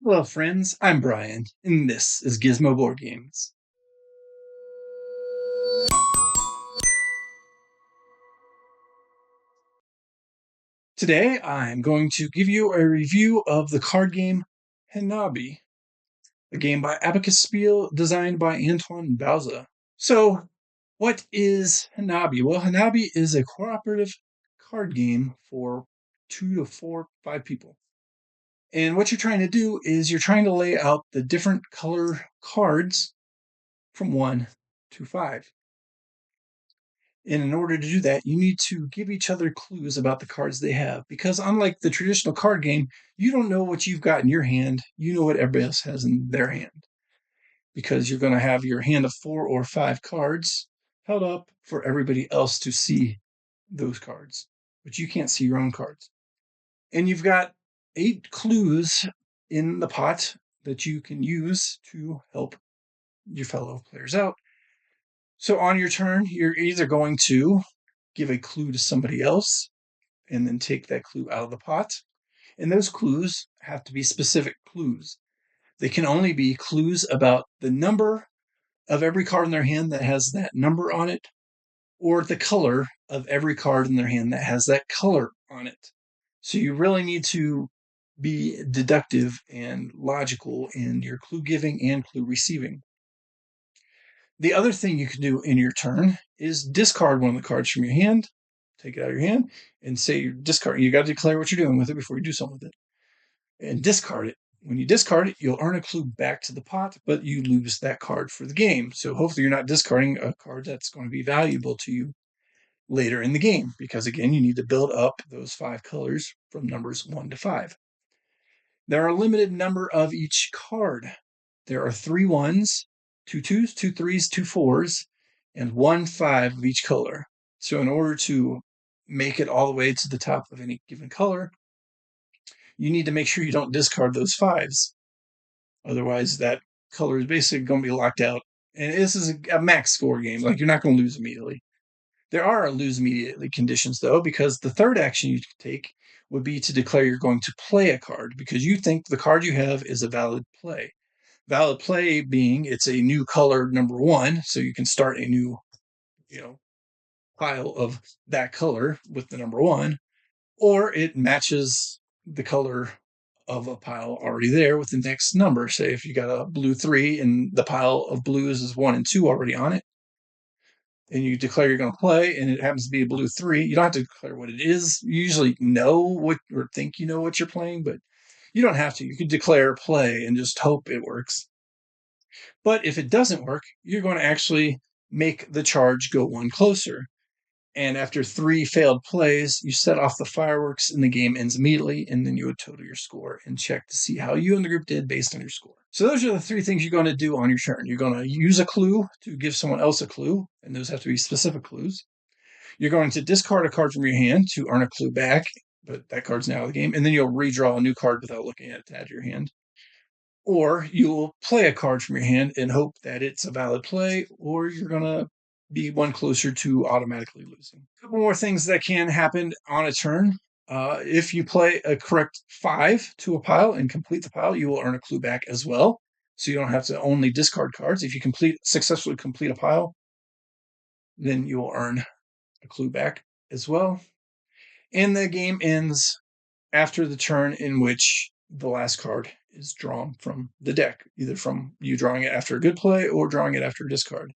Hello, friends. I'm Brian, and this is Gizmo Board Games. Today, I'm going to give you a review of the card game Hanabi, a game by Abacus Spiel designed by Antoine Bauza. So, what is Hanabi? Well, Hanabi is a cooperative card game for 2 to 5 people. And what you're trying to do is you're trying to lay out the different color cards from 1 to 5. And in order to do that, you need to give each other clues about the cards they have. Because unlike the traditional card game, you don't know what you've got in your hand. You know what everybody else has in their hand. Because you're going to have your hand of 4 or 5 cards held up for everybody else to see those cards. But you can't see your own cards. And you've got 8 clues in the pot that you can use to help your fellow players out. So on your turn, you're either going to give a clue to somebody else and then take that clue out of the pot. And those clues have to be specific clues. They can only be clues about the number of every card in their hand that has that number on it, or the color of every card in their hand that has that color on it. So you really need to be deductive and logical in your clue giving and clue receiving. The other thing you can do in your turn is discard one of the cards from your hand, take it out of your hand, and say you're discarding. You got to declare what you're doing with it before you do something with it, and discard it. When you discard it, you'll earn a clue back to the pot, but you lose that card for the game. So hopefully you're not discarding a card that's going to be valuable to you later in the game, because again, you need to build up those 5 colors from numbers 1 to 5. There are a limited number of each card. There are 3 1s, 2 2s, 2 3s, 2 4s, and 1 5 of each color. So in order to make it all the way to the top of any given color, you need to make sure you don't discard those 5s. Otherwise, that color is basically going to be locked out. And this is a max score game. Like, you're not going to lose immediately. There are lose immediately conditions, though, because the third action you take would be to declare you're going to play a card because you think the card you have is a valid play. Valid play being it's a new color number 1, so you can start a new, pile of that color with the number 1, or it matches the color of a pile already there with the next number. Say if you got a blue 3 and the pile of blues is 1 and 2 already on it, and you declare you're going to play, and it happens to be a blue 3, you don't have to declare what it is. You usually know what, or think you know what you're playing, but you don't have to. You can declare play and just hope it works. But if it doesn't work, you're going to actually make the charge go 1 closer. And after 3 failed plays, you set off the fireworks and the game ends immediately, and then you would total your score and check to see how you and the group did based on your score. So those are the 3 things you're going to do on your turn. You're going to use a clue to give someone else a clue, and those have to be specific clues. You're going to discard a card from your hand to earn a clue back, but that card's now out of the game, and then you'll redraw a new card without looking at it to add to your hand. Or you'll play a card from your hand and hope that it's a valid play, or you're going to be 1 closer to automatically losing. A couple more things that can happen on a turn. If you play a correct 5 to a pile and complete the pile, you will earn a clue back as well. So you don't have to only discard cards. If you successfully complete a pile, then you will earn a clue back as well. And the game ends after the turn in which the last card is drawn from the deck, either from you drawing it after a good play or drawing it after a discard.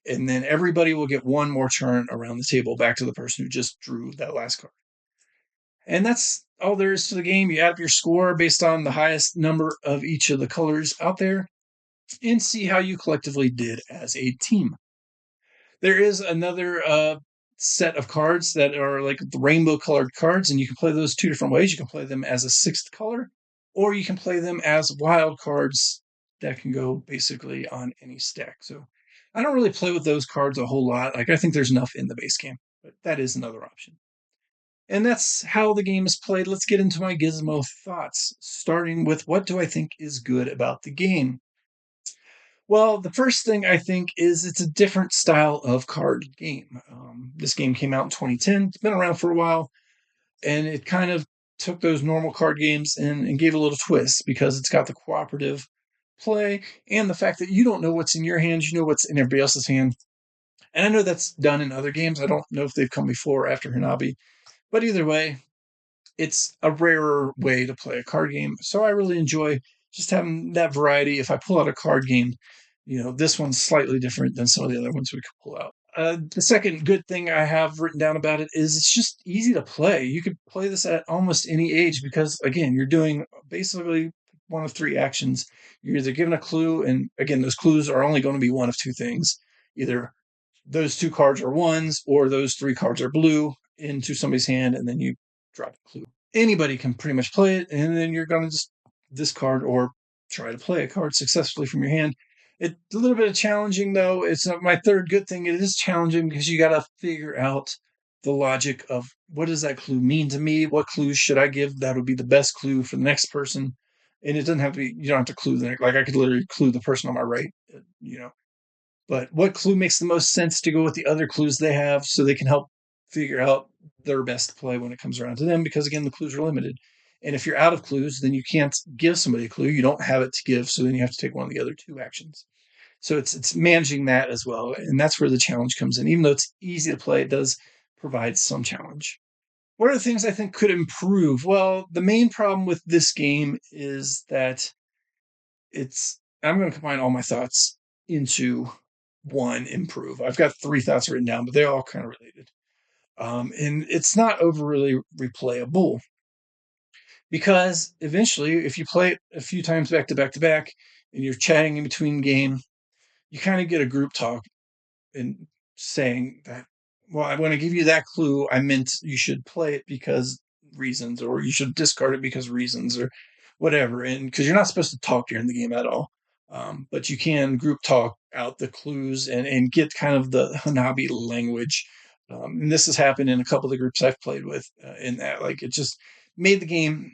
And then everybody will get 1 more turn around the table back to the person who just drew that last card. And that's all there is to the game. You add up your score based on the highest number of each of the colors out there and see how you collectively did as a team. There is another set of cards that are like the rainbow colored cards, and you can play those 2 different ways. You can play them as a 6th color, or you can play them as wild cards that can go basically on any stack. So I don't really play with those cards a whole lot. Like, I think there's enough in the base game, but that is another option. And that's how the game is played. Let's get into my gizmo thoughts, starting with what do I think is good about the game? Well, the first thing I think is it's a different style of card game. This game came out in 2010. It's been around for a while, and it kind of took those normal card games and gave a little twist because it's got the cooperative play and the fact that you don't know what's in your hand, you know what's in everybody else's hand. And I know that's done in other games. I don't know if they've come before or after Hanabi, but either way, it's a rarer way to play a card game. So I really enjoy just having that variety. If I pull out a card game, this one's slightly different than some of the other ones we could pull out. The second good thing I have written down about it is it's just easy to play. You could play this at almost any age because, again, you're doing basically one of three actions. You're either given a clue, and again, those clues are only going to be one of two things. Either those two cards are ones, or those three cards are blue into somebody's hand, and then you drop a clue. Anybody can pretty much play it, and then you're going to just discard or try to play a card successfully from your hand. It's a little bit challenging, though. It's my third good thing. It is challenging because you got to figure out the logic of what does that clue mean to me? What clues should I give that would be the best clue for the next person? And it doesn't have to be, you don't have to clue the next, like I could literally clue the person on my right, But what clue makes the most sense to go with the other clues they have so they can help figure out their best play when it comes around to them? Because again, the clues are limited. And if you're out of clues, then you can't give somebody a clue. You don't have it to give, so then you have to take one of the other two actions. So it's managing that as well. And that's where the challenge comes in. Even though it's easy to play, it does provide some challenge. What are the things I think could improve? Well, the main problem with this game is that I'm going to combine all my thoughts into one improve. I've got three thoughts written down, but they're all kind of related. And it's not overly replayable because eventually, if you play it a few times back to back to back and you're chatting in between game, you kind of get a group talk and saying that, well, when I give you that clue, I meant you should play it because reasons, or you should discard it because reasons, or whatever. And because you're not supposed to talk during the game at all. But you can group talk out the clues and get kind of the Hanabi language. And this has happened in a couple of the groups I've played with in that, like, it just made the game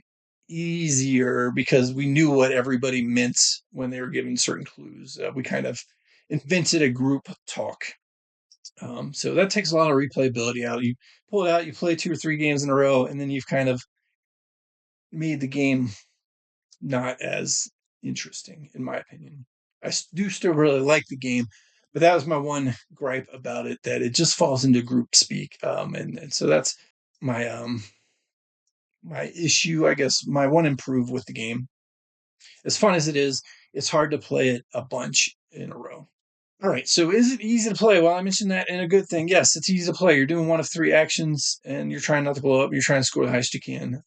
easier because we knew what everybody meant when they were given certain clues. We kind of invented a group talk. So that takes a lot of replayability out. You pull it out, you play 2 or 3 games in a row, and then you've kind of made the game not as interesting, in my opinion. I do still really like the game, but that was my one gripe about it, that it just falls into group speak. And so that's my my issue, I guess, my one improve with the game. As fun as it is, it's hard to play it a bunch in a row. All right, so is it easy to play? Well, I mentioned that in a good thing. Yes, it's easy to play. You're doing one of 3 actions, and you're trying not to blow up. You're trying to score the highest you can.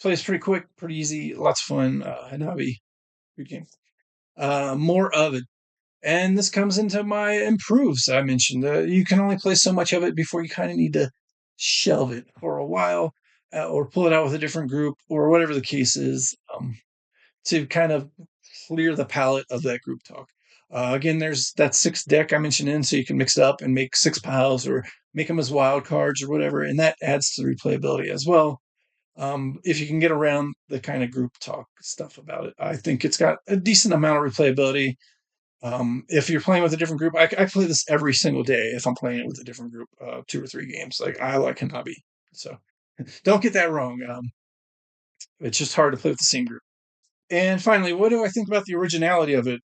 Plays pretty quick, pretty easy, lots of fun. Hanabi, good game. More of it. And this comes into my improves I mentioned. You can only play so much of it before you kind of need to shelve it for a while or pull it out with a different group or whatever the case is, to kind of clear the palette of that group talk. Again, there's that 6 deck I mentioned in, so you can mix it up and make 6 piles or make them as wild cards or whatever, and that adds to the replayability as well. If you can get around the kind of group talk stuff about it, I think it's got a decent amount of replayability. If you're playing with a different group, I play this every single day if I'm playing it with a different group, 2 or 3 games. Like, I like Hanabi, so don't get that wrong. It's just hard to play with the same group. And finally, what do I think about the originality of it,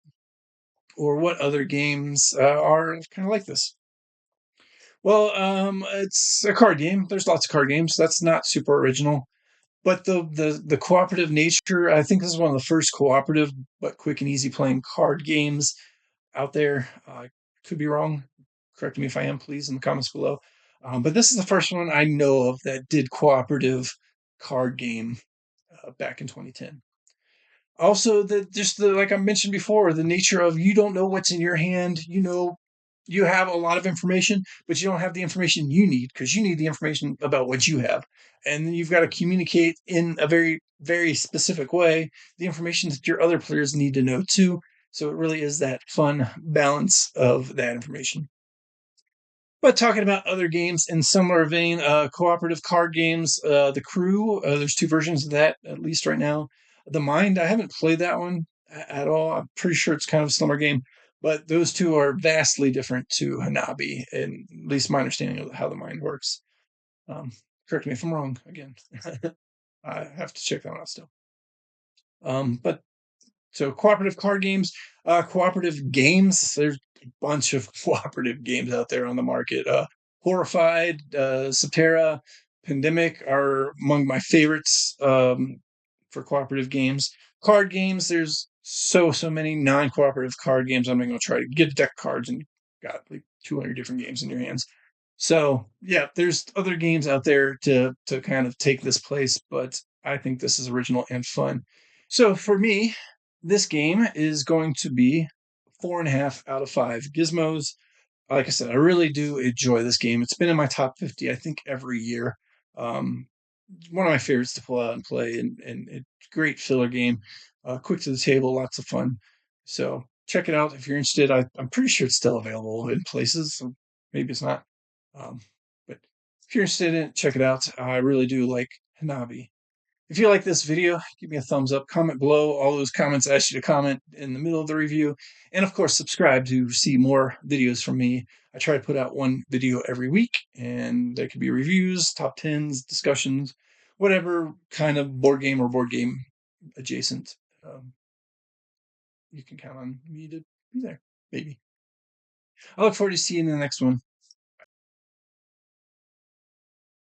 or what other games are kind of like this? Well, it's a card game. There's lots of card games. That's not super original. But the cooperative nature, I think this is one of the first cooperative but quick and easy playing card games out there. Could be wrong. Correct me if I am, please, in the comments below. But this is the first one I know of that did cooperative card game back in 2010. Also, like I mentioned before, the nature of you don't know what's in your hand. You have a lot of information, but you don't have the information you need because you need the information about what you have. And you've got to communicate in a very, very specific way the information that your other players need to know too. So it really is that fun balance of that information. But talking about other games in similar vein, cooperative card games, The Crew, there's 2 versions of that, at least right now. The Mind, I haven't played that one at all. I'm pretty sure it's kind of a similar game, but those 2 are vastly different to Hanabi, and at least my understanding of how the mind works. Correct me if I'm wrong again. I have to check that one out still. But so cooperative card games, cooperative games. There's a bunch of cooperative games out there on the market. Horrified, Subterra, Pandemic are among my favorites for cooperative games. Card games, there's so many non-cooperative card games. I'm going to try to get a deck of cards and got like 200 different games in your hands. So yeah, there's other games out there to kind of take this place, but I think this is original and fun. So for me, this game is going to be 4.5 out of 5 gizmos. Like I said, I really do enjoy this game. It's been in my top 50, I think, every year. Um, One of my favorites to pull out and play, and it's a great filler game. Quick to the table, lots of fun. So check it out if you're interested. I'm pretty sure it's still available in places. So maybe it's not. Um, but if you're interested in it, check it out. I really do like Hanabi. If you like this video, give me a thumbs up, comment below. All those comments I asked you to comment in the middle of the review. And of course, subscribe to see more videos from me. I try to put out one video every week, and there could be reviews, top tens, discussions, whatever kind of board game or board game adjacent. You can count on me to be there, maybe. I look forward to seeing you in the next one.